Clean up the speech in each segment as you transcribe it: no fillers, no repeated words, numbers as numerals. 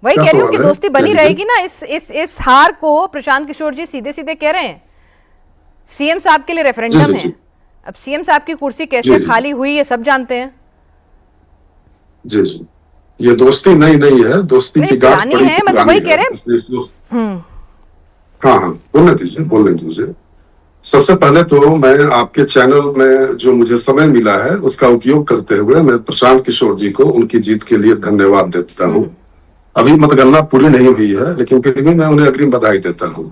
वही कह रही हूँ कि दोस्ती बनी रहेगी ना। इस हार को प्रशांत किशोर जी सीधे सीधे कह रहे हैं सीएम साहब के लिए रेफरेंडम है। अब सीएम साहब की कुर्सी कैसे खाली हुई ये सब जानते हैं। जी जी, ये दोस्ती नहीं है, दोस्ती की गांठ पुरानी है, मतलब वही कह रहे हैं। हाँ हाँ, बोलने दीजिए। सबसे पहले तो मैं आपके चैनल में जो मुझे समय मिला है उसका उपयोग करते हुए मैं प्रशांत किशोर जी को उनकी जीत के लिए धन्यवाद देता हूँ। अभी मतगणना पूरी नहीं हुई है, लेकिन फिर भी मैं उन्हें अग्रिम बधाई देता हूँ।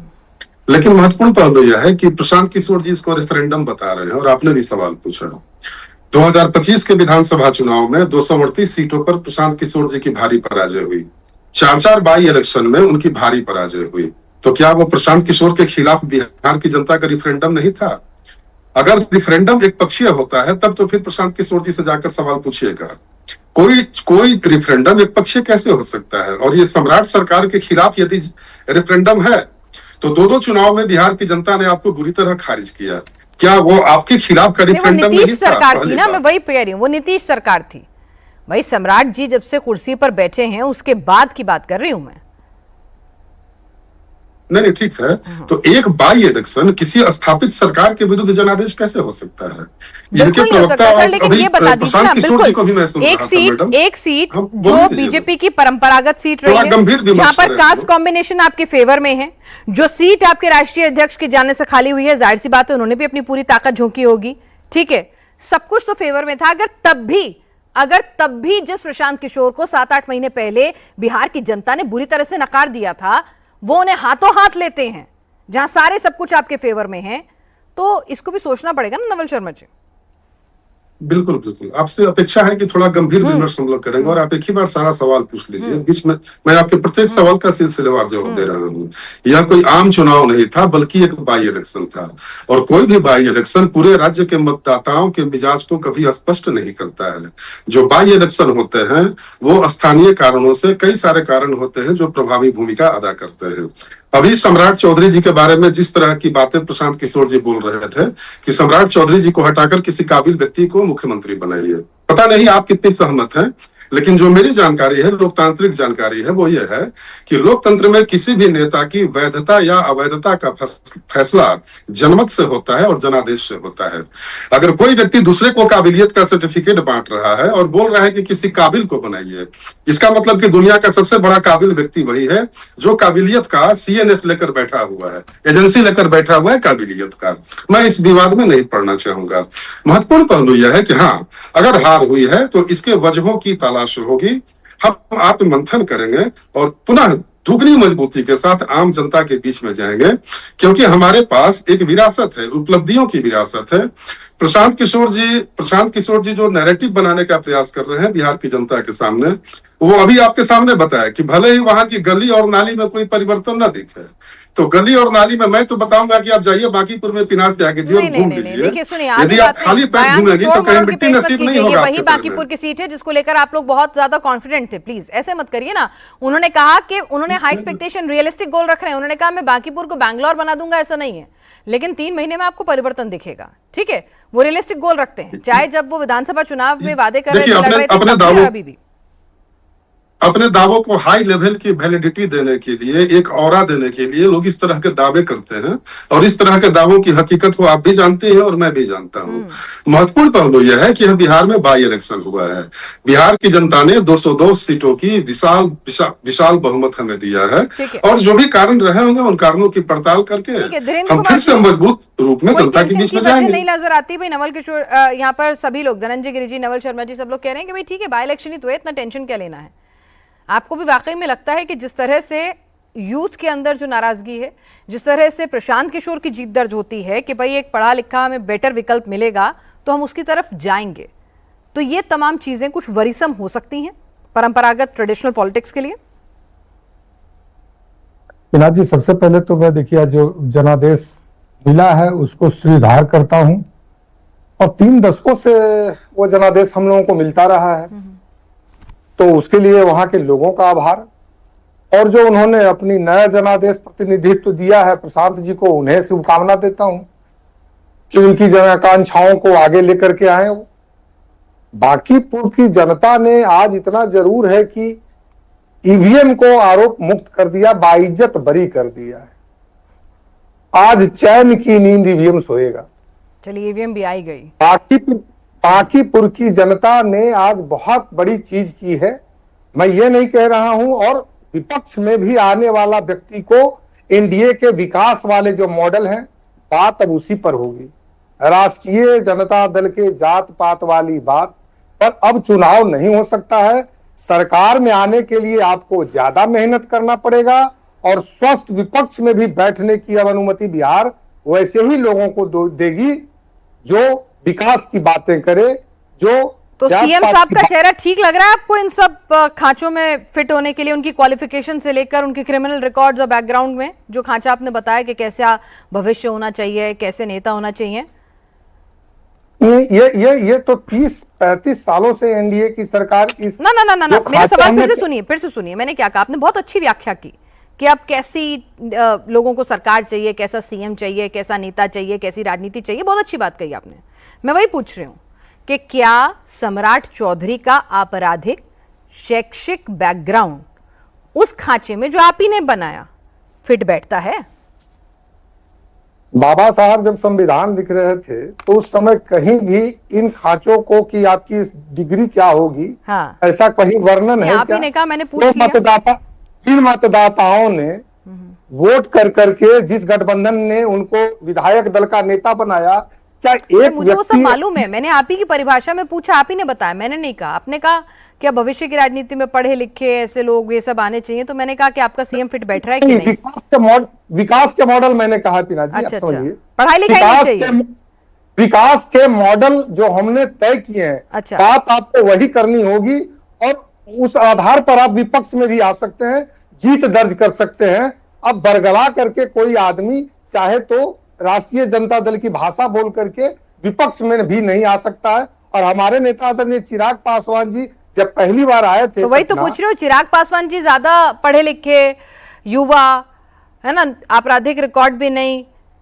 लेकिन महत्वपूर्ण पहलू यह है कि प्रशांत किशोर जी इसको रेफरेंडम बता रहे हैं, और आपने भी सवाल पूछा। 2025 के विधानसभा चुनाव में 238 सीटों पर प्रशांत किशोर जी की भारी पराजय हुई। 4 बाई इलेक्शन में उनकी भारी पराजय हुई। तो क्या वो प्रशांत किशोर के खिलाफ बिहार की जनता का रिफरेंडम नहीं था? अगर रिफरेंडम एक पक्षीय होता है तब तो फिर प्रशांत किशोर जी से जाकर सवाल पूछिएगा। कोई रिफरेंडम एक पक्षीय कैसे हो सकता है? और ये सम्राट सरकार के खिलाफ यदि रेफरेंडम है तो दो चुनाव में बिहार की जनता ने आपको बुरी तरह खारिज किया। क्या वो आपके खिलाफ का रिफरेंडम नहीं था? नीतीश सरकार थी ना, मैं वही कह रही हूँ, वो नीतीश सरकार थी। भाई सम्राट जी जब से कुर्सी पर बैठे हैं उसके बाद की बात कर रही हूं मैं। नहीं ठीक है, तो एक बाई इलेक्शन किसी स्थापित सरकार के विरुद्ध जनादेश कैसे हो सकता है? बिल्कुल नहीं हो सकता सर, लेकिन ये बता दीजिए ना, बिल्कुल एक सीट जो बीजेपी की परंपरागत सीट रही है, जहां पर कास्ट कॉम्बिनेशन आपके फेवर में है, जो सीट आपके राष्ट्रीय अध्यक्ष के जाने से खाली हुई है, जाहिर सी बात है उन्होंने भी अपनी पूरी ताकत झोंकी होगी। ठीक है, सब कुछ तो फेवर में था। अगर तब भी जिस प्रशांत किशोर को 7-8 महीने पहले बिहार की जनता ने बुरी तरह से नकार दिया था, वो उन्हें हाथों हाथ लेते हैं जहां सारे सब कुछ आपके फेवर में है, तो इसको भी सोचना पड़ेगा ना नवल शर्मा जी। बिल्कुल, आपसे अपेक्षा है कि थोड़ा गंभीर विमर्श हम लोग करेंगे, और आप एक ही बार सारा सवाल पूछ लीजिए। बीच में मैं आपके प्रत्येक सवाल का सिलसिलेवार जवाब दे रहा हूँ। यह कोई आम चुनाव नहीं था, बल्कि एक बाई इलेक्शन था, और कोई भी बाई इलेक्शन पूरे राज्य के मतदाताओं के मिजाज को कभी स्पष्ट नहीं करता है। जो बाई इलेक्शन होते हैं वो स्थानीय कारणों से, कई सारे कारण होते हैं जो प्रभावी भूमिका अदा करते हैं। अभी सम्राट चौधरी जी के बारे में जिस तरह की बातें प्रशांत किशोर जी बोल रहे थे कि सम्राट चौधरी जी को हटाकर किसी काबिल व्यक्ति को मुख्यमंत्री बनाइए, पता नहीं आप कितनी सहमत हैं, लेकिन जो मेरी जानकारी है, लोकतांत्रिक जानकारी है, वो ये है कि लोकतंत्र में किसी भी नेता की वैधता या अवैधता का फैसला जनमत से होता है और जनादेश से होता है। अगर कोई व्यक्ति दूसरे को काबिलियत का सर्टिफिकेट बांट रहा है और बोल रहा है कि किसी काबिल को बनाइए, इसका मतलब कि दुनिया का सबसे बड़ा काबिल व्यक्ति वही है जो काबिलियत का सीएनएफ लेकर बैठा हुआ है, एजेंसी लेकर बैठा हुआ है काबिलियत का। मैं इस विवाद में नहीं पड़ना चाहूंगा। महत्वपूर्ण पहलू यह है कि हाँ, अगर हार हुई है तो इसके वजहों की तलाश होगी। हम आत्ममंथन करेंगे और पुनः दुगनी मजबूती के साथ आम जनता के बीच में जाएंगे, क्योंकि हमारे पास एक विरासत है, उपलब्धियों की विरासत है। प्रशांत किशोर जी जो नैरेटिव बनाने का प्रयास कर रहे हैं बिहार की जनता के सामने, वो अभी आपके सामने बताया कि भले ही वहां की गली और नाली में कोई परिवर्तन न दिखे, तो गली और नाली में मैं तो बताऊंगा कि आप जाइए बांकीपुर में पिनास जाके जी और घूम लीजिए। यदि आप खाली पैर घूमेंगी तो कहीं मिट्टी नसीब नहीं होगा। वही बांकीपुर की सीट है जिसको लेकर आप लोग बहुत ज्यादा कॉन्फिडेंट थे। प्लीज ऐसे मत करिए ना। उन्होंने कहा कि उन्होंने हाई एक्सपेक्टेशन, रियलिस्टिक गोल रख रहे हैं। उन्होंने कहा मैं बांकीपुर को बैंगलोर बना दूंगा, ऐसा नहीं है, लेकिन 3 महीने में आपको परिवर्तन दिखेगा। ठीक है, वो रियलिस्टिक गोल रखते हैं, चाहे जब वो विधानसभा चुनाव में वादे कर रहे थे अभी भी। अपने दावों को हाई लेवल की वैलिडिटी देने के लिए, एक ऑरा देने के लिए लोग इस तरह के दावे करते हैं, और इस तरह के दावों की हकीकत को आप भी जानते हैं और मैं भी जानता हूं। महत्वपूर्ण पहलू यह है कि बिहार में बाई इलेक्शन हुआ है। बिहार की जनता ने 202 सीटों की विशाल बहुमत हमें दिया है, और जो भी कारण रहे होंगे उन कारणों की पड़ताल करके हम फिर से मजबूत रूप में जनता के बीच में जाएंगे। नहीं नजर आती भाई नवल किशोर, यहाँ पर सभी लोग, धनंजय गिरि जी, नवल शर्मा जी, सब लोग कह रहे हैं कि भाई ठीक है बाई इलेक्शन ही तो है, इतना टेंशन क्या लेना है। आपको भी वाकई में लगता है कि जिस तरह से यूथ के अंदर जो नाराजगी है, जिस तरह से प्रशांत किशोर की जीत दर्ज होती है कि भाई एक पढ़ा लिखा हमें बेटर विकल्प मिलेगा तो हम उसकी तरफ जाएंगे, तो ये तमाम चीजें कुछ वरीसम हो सकती हैं परंपरागत ट्रेडिशनल पॉलिटिक्स के लिए? पिनाक जी, सबसे पहले तो मैं देखिए जो जनादेश मिला है उसको श्रीधार करता हूं, और 3 दशकों से वो जनादेश हम लोगों को मिलता रहा है, तो उसके लिए वहां के लोगों का आभार, और जो उन्होंने अपनी नया जनादेश प्रतिनिधित्व दिया है प्रशांत जी को, उन्हें शुभकामना देता हूं कि उनकी जनआकांक्षाओं को आगे लेकर के आए। बांकीपुर की जनता ने आज इतना जरूर है कि ईवीएम को आरोप मुक्त कर दिया, बाइज्जत बरी कर दिया है। आज चैन की नींद ईवीएम सोएगा। चलिए, ईवीएम भी आई गई। पाकीपुर की जनता ने आज बहुत बड़ी चीज की है। मैं ये नहीं कह रहा हूं, और विपक्ष में भी आने वाला व्यक्ति को एनडीए के विकास वाले जो मॉडल हैं, बात अब उसी पर होगी। राष्ट्रीय जनता दल के जात पात वाली बात पर अब चुनाव नहीं हो सकता है। सरकार में आने के लिए आपको ज्यादा मेहनत करना पड़ेगा, और स्वस्थ विपक्ष में भी बैठने की अब अनुमति बिहार वैसे ही लोगों को देगी जो विकास की बातें करे, जो तो सीएम साहब का चेहरा ठीक लग रहा है आपको इन सब खांचों में फिट होने के लिए, उनकी क्वालिफिकेशन से लेकर उनके क्रिमिनल रिकॉर्ड्स और बैकग्राउंड में जो खांचा आपने बताया कि कैसा भविष्य होना चाहिए, कैसे नेता होना चाहिए? ये तो 30-35 सालों से एनडीए की सरकार इस ना मेरा सवाल फिर से सुनिए। मैंने क्या कहा? आपने बहुत अच्छी व्याख्या की कि अब कैसी लोगों को सरकार चाहिए, कैसा सीएम चाहिए, कैसा नेता चाहिए, कैसी राजनीति चाहिए। बहुत अच्छी बात कही आपने। मैं वही पूछ रही हूं कि क्या सम्राट चौधरी का आपराधिक शैक्षिक बैकग्राउंड उस खांचे में जो आप ही ने बनाया फिट बैठता है? बाबा साहब जब संविधान लिख रहे थे तो उस समय कहीं भी इन खांचों को कि आपकी डिग्री क्या होगी, हाँ, ऐसा कहीं वर्णन है आप क्या? ही ने कहा, मैंने पूछ तो लिया। जिन मतदाताओं ने वोट कर करके जिस गठबंधन ने उनको विधायक दल का नेता बनाया, क्या एक मुझे वो सब मालूम है। मैंने आप ही की परिभाषा में पूछा, आप ही ने बताया, मैंने नहीं कहा। आपने कहा क्या भविष्य की राजनीति में पढ़े लिखे ऐसे लोग ये सब आने चाहिए, तो मैंने कहा कि आपका सीएम फिट बैठ रहा है कि नहीं? विकास के मॉडल मैंने कहा पीना जी, अच्छा, समझिए, पढ़ाई लिखाई नहीं चाहिए। विकास के मॉडल जो हमने तय किए हैं, अच्छा, बात आपको वही करनी होगी, और उस आधार पर आप विपक्ष में भी आ सकते हैं, जीत दर्ज कर सकते हैं। अब बरगला करके कोई आदमी चाहे तो राष्ट्रीय जनता दल की भाषा बोल करके विपक्ष में भी नहीं आ सकता है। और हमारे नेता आदरणीय चिराग पासवान जी जब पहली बार आए थे, तो वही तो पूछ रहे हो, चिराग पासवान जी ज्यादा पढ़े लिखे युवा है ना, आपराधिक रिकॉर्ड भी नहीं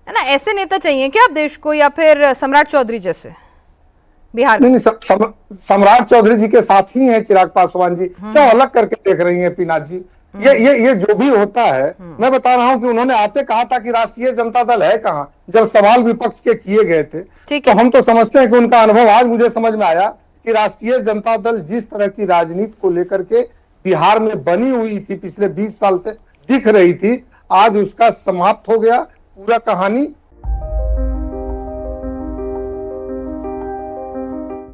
है ना, ऐसे नेता चाहिए क्या आप देश को, या फिर सम्राट चौधरी जैसे बिहार? नहीं, सम्राट चौधरी जी के साथ ही हैं चिराग पासवान जी, क्यों अलग करके देख रही हैं पीनाथ जी? ये जो भी होता है, मैं बता रहा हूं कि उन्होंने आते कहा था कि राष्ट्रीय जनता दल है कहां, जब सवाल विपक्ष के किए गए थे। तो हम तो समझते हैं कि उनका अनुभव आज मुझे समझ में आया कि राष्ट्रीय जनता दल जिस तरह की राजनीति को लेकर के बिहार में बनी हुई थी, पिछले 20 साल से दिख रही थी, आज उसका समाप्त हो गया। पूरा कहानी